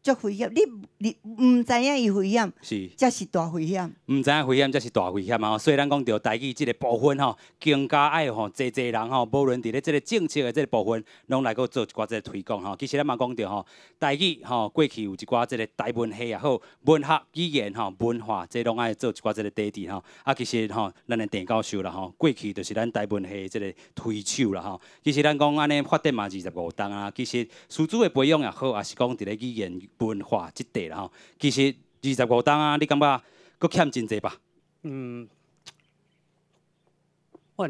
足危险。你唔知影伊危险，才是大危险。唔知影危险才是大危险啊！所以咱讲到台语这个部分吼，更加爱吼，侪人吼，无论伫咧这个政策的这个部分，拢来个做一寡这个推广吼。其实咱嘛讲到吼，台语吼过去有一寡这个台文系也好，文学语言吼文化，这拢爱做一寡这个底底吼。其实吼，咱的田教授啦吼，过去就是咱台文系这个推手啦吼。其实咱讲安尼发展嘛25档啊，其实师资的培养也好，也是讲伫咧语言文化这块啦吼。其实25档啊，你感觉佫欠真济吧？怨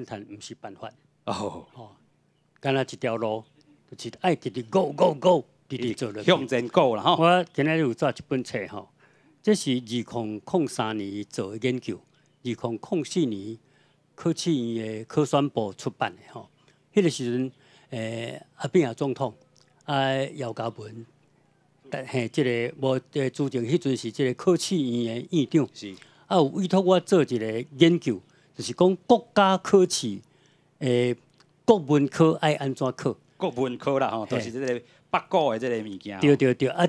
叹唔是办法。哦，干那一条路，就是爱直直 go， 直直做落去。向前go啦吼！我今日有做一本册吼，这是2003年做的研究，2004年科技院的科宣部出版的吼。迄个时阵，阿扁也总统，姚嘉文。即个无主政迄阵是即个科技院的院长，有委托我做一个研究，就是讲国家考试诶国文科爱安怎考？国文科啦吼，就是即个北国的即个物件。对，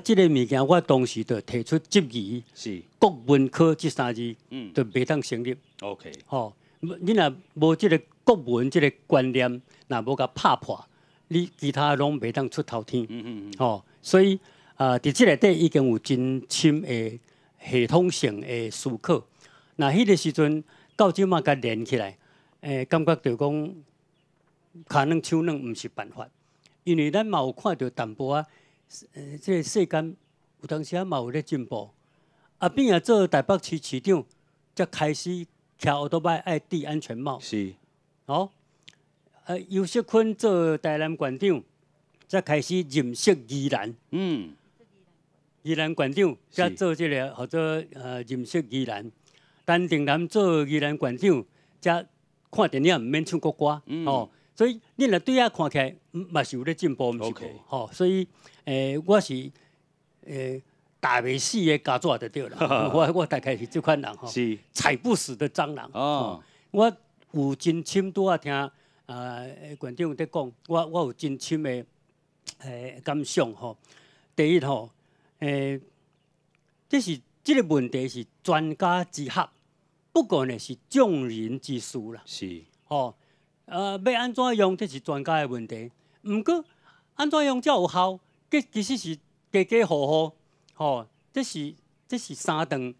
即个物件我当时就提出质疑，是国文科这3字，就袂当成立。OK， 吼，你若无即个国文即个观念，若无甲拍破，你其他拢袂当出头天。吼，所以。伫即内底已经有真深的系统性的思考。那迄个时阵到即马甲连起来，感觉着讲骹软手软，毋是办法。因为咱嘛有看到淡薄啊，即个世间有当时啊嘛有咧进步。阿扁也做台北市市长，才开始骑奥多摆爱戴安全帽。是。哦。尤锡坤做台南县长，才开始认识宜兰。宜兰县长，才做即个或者认识宜兰。陈定南做宜兰县长，才看电影毋免唱国歌。哦，所以你若对遐看起来，嘛是有咧进步，毋是无？吼，所以我是打袂死的家雀就对了。我大概是这款人吼，是踩不死的蟑螂。哦，我有真深拄啊听县长在讲，我有真深的感想吼。第一吼。这个问题是专家之学，不过呢是众人之事啦。是，要安怎用，这是专家的问题。毋过安怎用才有效，其实是家家户户，这是3顿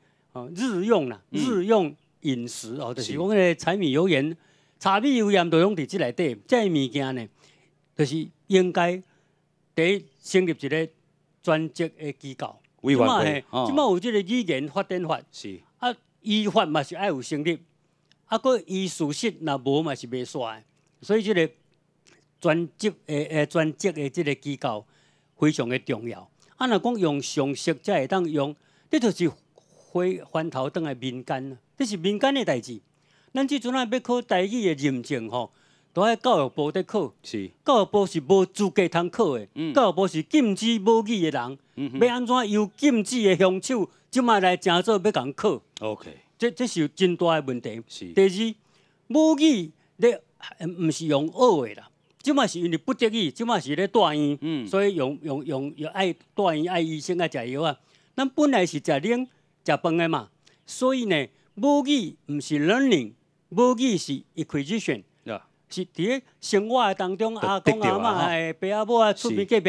日用啦，日用饮食就是讲个柴米油盐、柴米油盐都用伫即内底。这物件呢，就是应该第一成立一个。专职的机构，即马有即个语言发展法，是医法嘛是爱有成立，佫医事室若无嘛是袂煞的，所以即个专职的即个机构非常的重要。若讲用常识才会当用，这就是翻头转来民间啦，这是民间的代志。咱即阵要考台语的认证吼。都喺教育部在考，教育部是无资格通考的。教育部是禁止母语的人，要安怎由禁止的凶手，即摆来正做要共考。OK， 这是有真大的问题。第二，母语咧毋是用学的啦，即摆是因为不得已，即摆是咧住院，所以用爱住院爱医生爱食药啊。咱本来是食冷食饭的嘛，所以呢，母语毋是 learning， 母语是 acquisition。是伫咧生活当中，阿公阿嬷、爸阿母啊，出面隔壁，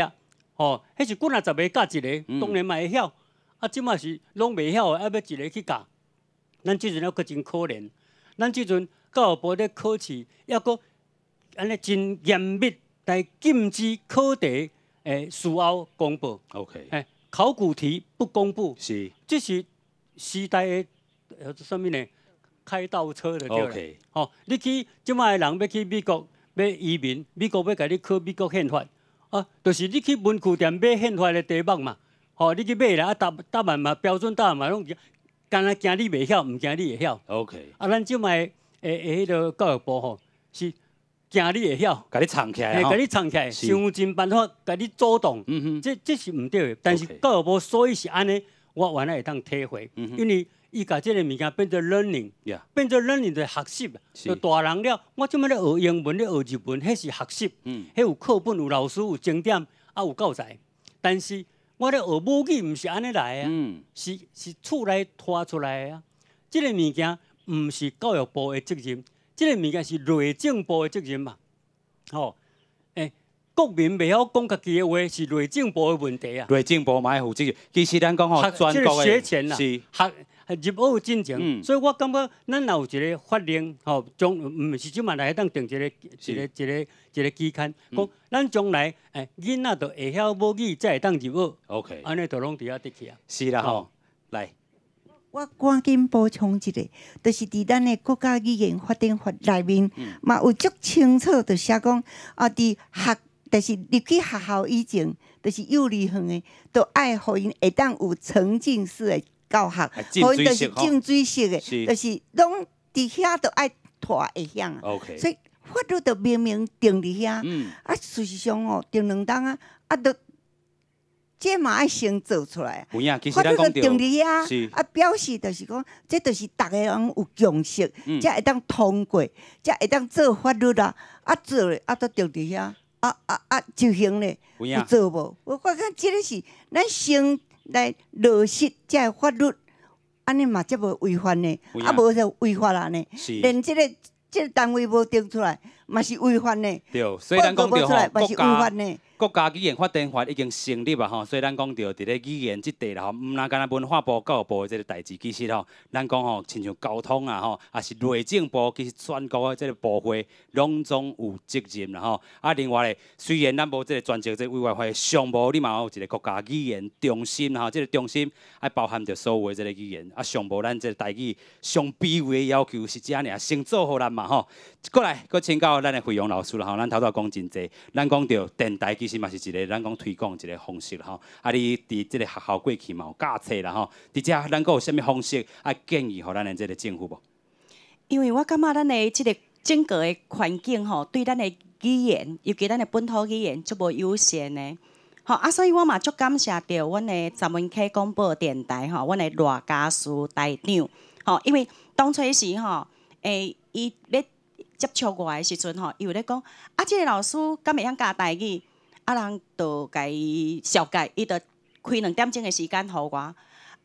迄是几啊十个教一个，当然嘛会晓。即马是拢袂晓，要一个去教。咱即阵要搁真可怜。咱即阵教育部咧考试，抑阁安尼真严密，但禁止考题事后公布。OK。考古题不公布。是。这是时代的什么呢？开倒车就对了。OK。哦，你去即摆人要去美国要移民，美国要甲你考美国宪法，啊，就是你去文具店买宪法的题目嘛。哦，你去买啦，啊答案嘛标准答案嘛拢，干那惊你袂晓，毋惊你会晓。OK。啊，咱即摆迄个教育部吼是惊你会晓，甲你藏起来，甲你藏起来，想尽办法甲你阻挡。这是毋对的。但是教育部所以是安尼，我原来会当体会，因为伊甲即个物件变做 learning， 变做 learning 就学习，就大人了。我即摆咧学英文，咧学日文，迄是学习，迄有课本，有老师，有经典，啊有教材。但是我咧学母语，毋是安尼来啊，是厝内拖出来啊。即个物件毋是教育部的责任，即个物件是内政部的责任嘛。吼，国民袂晓讲家己的话，是内政部的问题啊。内政部嘛要负责任。其实咱讲吼，全国学前啦，是入学进程，所以我感觉咱若有一个法令，吼，将毋是即满来当定一个期刊，讲咱将来囡仔就会晓母语，才会当入学。OK， 安尼就拢伫遐得去啊。是啦吼，来。我赶紧补充一个，就是伫咱的国家语言发展法内面，嘛有足清楚就写讲，啊，伫就是入去学校以前，就是幼儿园的，都爱互因会当有沉浸式的教学，互因就是浸水式的，就是拢伫遐都爱拖会晓啊。所以法律就明明定伫遐，啊，事实上哦，定2档啊，啊，都。这嘛爱先做出来啊！法律就定伫遐，啊，表示就是讲，这就是逐个人有共识，才会当通过，才会当做法律啦。啊，做咧，啊，都定伫遐，执行咧，有做无？我感觉这个是咱先来落实这个法律，安尼嘛才无违反呢，啊，无就违法啦呢。连这个单位无定出来，嘛是违反呢。对，所以咱讲着吼，嘛是违法呢。国家语言发展法已经成立啊吼，所以咱讲到伫咧语言即块啦吼，毋单干那文化部、教育部的即个代志，其实吼，咱讲吼，亲像交通啊吼，也是内政部，其实全国的即个部会拢总有责任啦吼。啊，另外咧，虽然咱无即个专职即委员会项目，你嘛有一个国家语言中心啦吼，即个中心爱包含着所有的即个语言，啊，上无咱即个台语上卑微的要求是这样尔，先做好咱嘛吼。过来，搁请教咱的费用老师啦吼，咱头拄讲真济，咱讲到电台其实嘛是一个咱讲推广一个方式啦吼。啊，你伫即个学校过去嘛有教册啦吼，伫遮咱搁有啥物方式啊建议互咱的即个政府无？因为我感觉咱的即个整个的环境吼，对咱的语言，尤其咱的本土语言足无优先的。吼啊，所以我嘛足感谢着阮的闸门溪广播电台吼，阮的罗家书台长吼，因为当初时吼，伊咧接触我的时阵吼，伊有咧讲啊，即个老师敢会晓教台语？啊，人就甲伊小解，伊就开2点钟的时间互我。啊，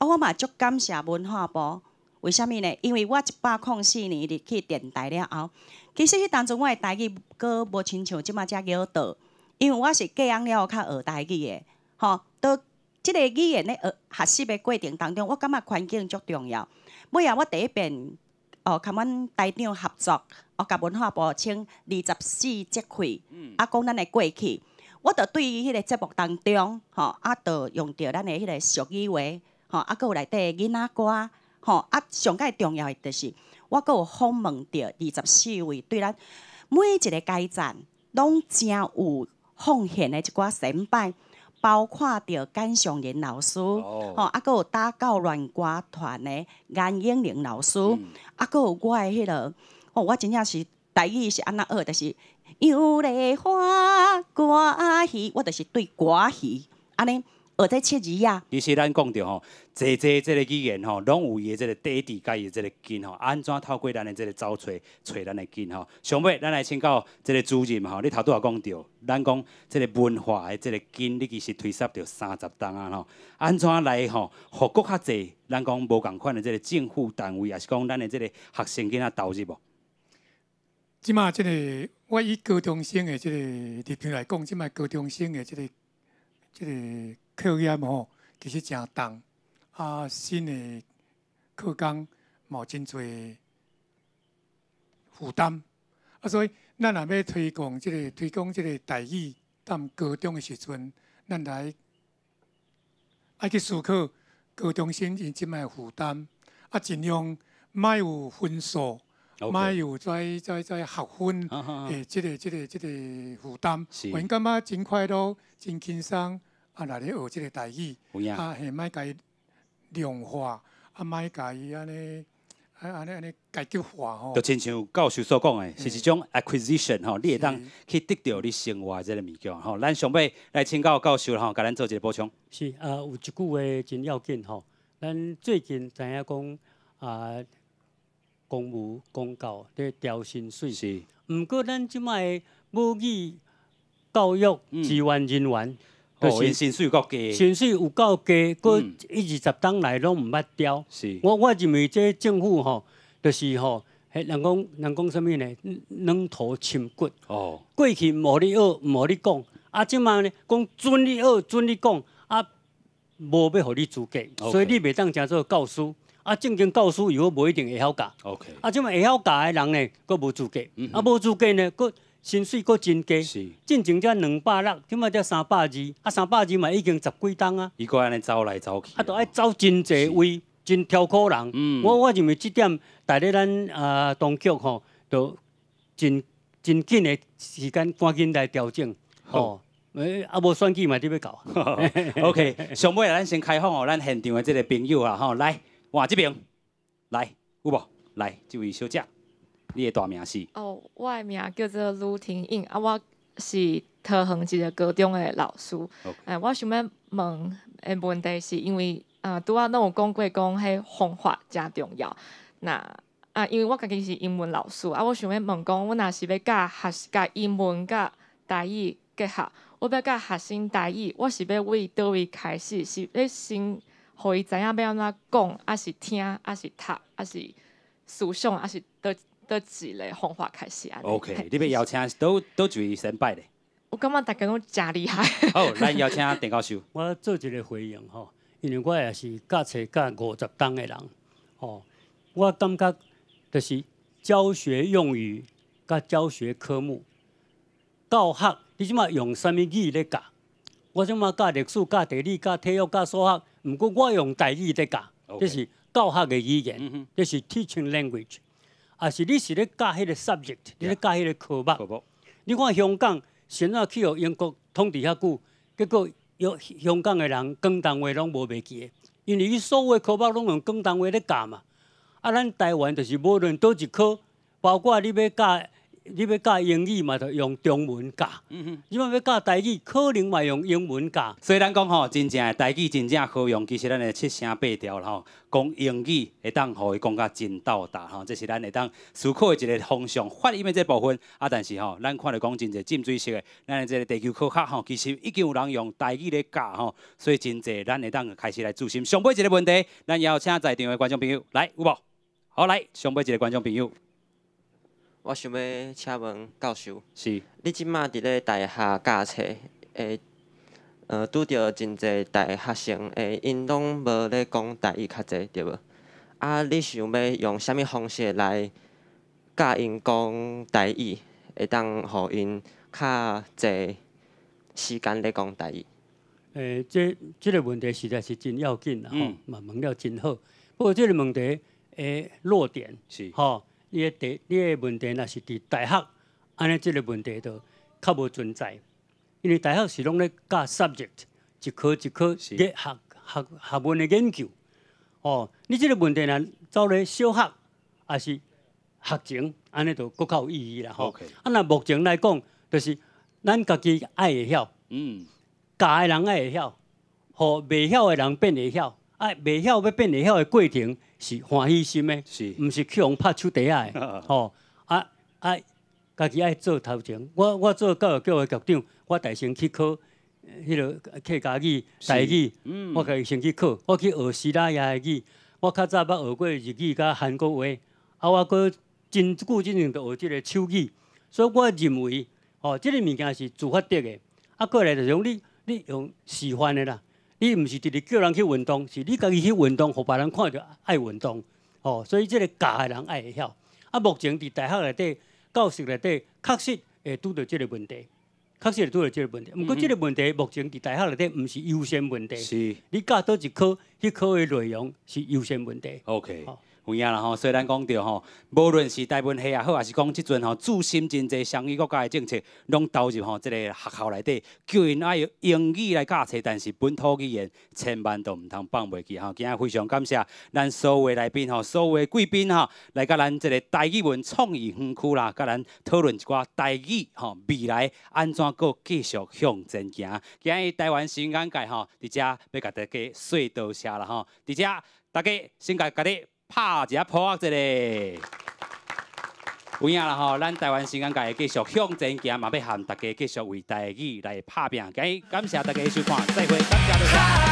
我嘛足感谢文化部，为虾米呢？因为我104年入去电台了后，其实迄当中我的台语阁无亲像即马遮摇倒，因为我是隔洋了后较学台语的，吼。到即个语言咧学习的过程当中，我感觉环境足重要。尾啊，我第一遍甲阮台长合作，甲文化部请24节气，啊，讲咱的过去。我著对于迄个节目当中，著用着咱的迄个俗语话，啊，搁有内底囡仔歌，啊，上界重要的就是我搁有访问着24位对咱每一个阶层拢真有奉献的一寡先辈，包括着简尚仁老师，啊，搁有打教乱歌团的颜英玲老师，啊，搁有我的迄个，我真正是台语是安那学，就是杨丽花歌戏，我就是对歌戏安尼学在切字啊。其实咱讲着吼，即即个语言吼，拢有伊的即个底底，甲伊即个根吼，安怎透过咱的即个找找咱的根吼。上尾咱来请教即个主任吼，你头拄也讲着，咱讲即个文化的即个根，你其实推涉着30档啊吼。安怎来吼，互搁较济咱讲无共款的即个政府单位，也是讲咱的即个学生囡仔投入无？即马即个我以高中生的即个立场来讲，即马高中生的即个课业吼，其实真重。啊，新的课纲嘛真侪负担。啊，所以咱若要推广即个台语，踮高中的时阵，咱来爱去思考高中生因即摆负担，啊，尽量莫有分数。莫有在学分诶，即个负担，我因感觉真快乐、真轻松。啊，来咧学即个台语，啊，嘿，莫甲伊量化，啊，莫甲伊安尼阶级化吼。就亲像教授所讲诶，是一种 acquisition 吼，你会当去得到你生活即个物件吼。咱上尾来请教教授吼，甲咱做一个补充。是有一句话真要紧吼，咱最近知影讲公务公教咧调薪水，是。毋过咱即摆母语教育志愿人员，就是薪水够低，薪水有够低，搁120档来拢毋捌调。是。我认为这政府吼，就是吼，人讲啥物呢？软土深骨。哦。过去无你学，无你讲，啊，即摆呢讲准你学，准你讲，啊，无要互你资格，所以你袂当诚做教师。啊，正经教师以后无一定会晓教。OK。啊，即摆会晓教的人呢，佫无资格。啊，无资格呢，佫薪水佫真低。是。进前才260，即摆才320，啊，320嘛已经10几档啊。伊佫安尼走来走去。啊，着爱走真济位，真挑苦人。我认为即点，待咧咱当局吼，着真紧的时间，赶紧来调整。哦。啊，无选举嘛，你要搞。OK， 上尾咱先开放哦，咱现场的即个朋友啊，吼，来。换这边，来有无？来，这位小姐，你的大名是？哦，我的名叫做卢婷颖，啊，我是桃园一个高中的老师。我想要问的问题是因为拄仔拢有讲过讲，迄方法真重要。那因为我家己是英文老师，我想要问讲，我若是要甲英文甲台语结合，我要甲学生台语，我是要为倒位开始？是要先？互伊知影要安怎讲，还是听，还是读，还是思想，还是倒一个方法开始安尼。OK， 你要邀请倒一位先拜咧？我感觉大家拢真厉害。好，咱邀请陈教授。我做一个回应吼，因为我也是教册教50档的人，吼，我感觉就是教学用语甲教学科目，教学你即马用啥物语咧教？我即马教历史、教地理、教体育、教数学。毋过我用台语在教，这是教学的语言，这是 teaching language。啊，是你是咧教迄个 subject， 你咧教迄个科目。你看香港先仔去互英国统治遐久，结果香港的人广东话拢无袂记的，因为伊所有的科目拢用广东话咧教嘛。啊，咱台湾就是无论倒一科，包括你要教英语嘛，就用中文教；你要教台语，可能嘛用英文教。所以咱讲吼，真正的台语真正好用，其实咱的7声8调啦吼，讲英语会当互伊讲甲真到达吼，这是咱会当思考的一个方向。发音的这部分啊，但是吼，咱看到讲真侪浸水式的，咱的这个地球科学吼，其实已经有人用台语咧教吼，所以真侪咱会当开始来注心。上尾一个问题，咱邀请在场的观众朋友来有无？好来，上尾一个观众朋友。我想要请问教授，是你即马伫咧大学教册，拄着真侪大学生，因拢无咧讲台语较济，对无？啊，你想要用啥物方式来教因讲台语，会当互因较济时间咧讲台语？这个问题实在是真要紧啦，吼，嘛问了真好。不过这个问题弱点是吼。你的问题若是伫大学，安尼即个问题就较无存在，因为大学是拢咧教 subject， 一科一科嘅学问的研究。哦，你即个问题若走咧小学，还是学前，安尼就更较有意义啦。吼，啊，若目前来讲，就是咱家己爱会晓，教的人爱会晓，互未晓的人变会晓，未晓要变会晓的过程。是欢喜心的，毋是去互拍手底下的。吼，家己爱做头前。我做教育局的局长，我大先去考迄个客家语、台语，我家己先去考。我去学希腊雅的语，我较早捌学过日语甲韩国话，我佫真久之前就学即个手语。所以我认为，即个物件是自发得的。过来就是讲你用示范的啦。你毋是直直叫人去运动，是你家己去运动，互别人看着爱运动。所以这个教的人爱会晓。啊，目前伫大学内底教室内底，确实会拄到这个问题。确实会拄到这个问题，不过这个问题目前伫大学内底毋是优先问题。是，你教倒一科，迄科的内容是优先问题。OK。有影啦吼，所以咱讲到吼，无论是台湾系也好，还是讲即阵吼，注心真济双语国家的政策，拢投入吼即个学校内底，叫因爱用英语来教册，但是本土语言千万都毋通放袂记吼。今日非常感谢咱所有来宾吼，所有贵宾吼，来甲咱即个台语文创意园区啦，甲咱讨论一寡台语吼未来安怎个继续向前行。今日台湾新眼界吼，伫遮要甲大家说多谢啦吼，伫遮大家先甲你。拍一下破一个，有影啦吼！咱台湾新眼界会继续向前行，嘛要和大家继续为台语来拍拼。今日感谢大家收看，再会，感谢大家。